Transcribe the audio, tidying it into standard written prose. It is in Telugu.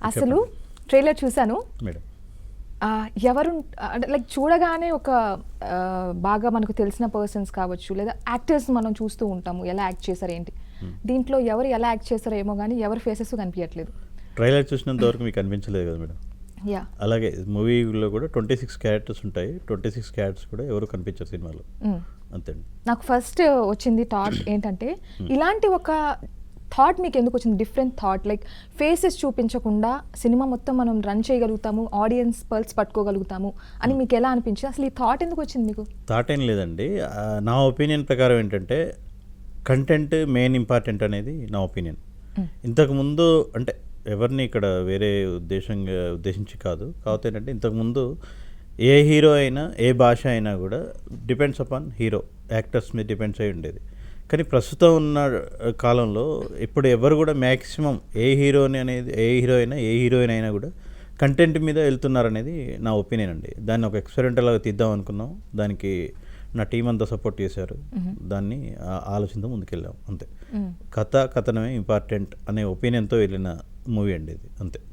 అసలు ట్రైలర్ చూశాను మేడం. ఎవరు అంటే లైక్ చూడగానే ఒక బాగా మనకు తెలిసిన పర్సన్స్ కావచ్చు లేదా యాక్టర్స్ మనం చూస్తూ ఉంటాము ఎలా యాక్ట్ చేశారు ఏంటి, దీంట్లో ఎవరు ఎలా యాక్ట్ చేశారో ఏమో కానీ ఎవరి ఫేసెస్ కనిపించట్లేదు. ట్రైలర్ చూసినంత వరకు మీకు అనిపించలేదు కదా మేడం? యా, అలాగే మూవీలో కూడా 26 క్యారెక్టర్స్ ఉంటాయి. 26 క్యారెక్టర్స్ కూడా ఎవరు కనిపించారు సినిమాలో, అంతే. నాకు ఫస్ట్ వచ్చింది థాట్ ఏంటంటే ఇలాంటి ఒక థాట్ మీకు ఎందుకు వచ్చింది, డిఫరెంట్ థాట్, లైక్ ఫేసెస్ చూపించకుండా సినిమా మొత్తం మనం రన్ చేయగలుగుతాము, ఆడియన్స్ పల్స్ పట్టుకోగలుగుతాము అని మీకు ఎలా అనిపించింది? అసలు ఈ థాట్ ఎందుకు వచ్చింది మీకు? థాట్ ఏం లేదండి, నా ఒపీనియన్ ప్రకారం ఏంటంటే కంటెంట్ మెయిన్ ఇంపార్టెంట్ అనేది నా ఒపీనియన్. ఇంతకుముందు అంటే ఎవరిని ఇక్కడ వేరే ఉద్దేశించి కాదు, కాకపోతే ఏంటంటే ఇంతకుముందు ఏ హీరో అయినా ఏ భాష అయినా కూడా డిపెండ్స్ అపాన్ హీరో, యాక్టర్స్ మీద డిపెండ్స్ అయి ఉండేది. కానీ ప్రస్తుతం ఉన్న కాలంలో ఇప్పుడు ఎవరు కూడా మ్యాక్సిమం ఏ హీరోని అనేది ఏ హీరోయిన్ అయినా కూడా కంటెంట్ మీద వెళ్తున్నారనేది నా ఒపీనియన్ అండి. దాన్ని ఒక ఎక్స్పెరిమెంటల్ లాగా తీద్దాం అనుకున్నాం, దానికి నా టీం అంతా సపోర్ట్ చేశారు, దాన్ని ఆలోచనతో ముందుకెళ్ళాం అంతే. కథనమే ఇంపార్టెంట్ అనే ఒపీనియన్తో వెళ్ళిన మూవీ అండి ఇది, అంతే.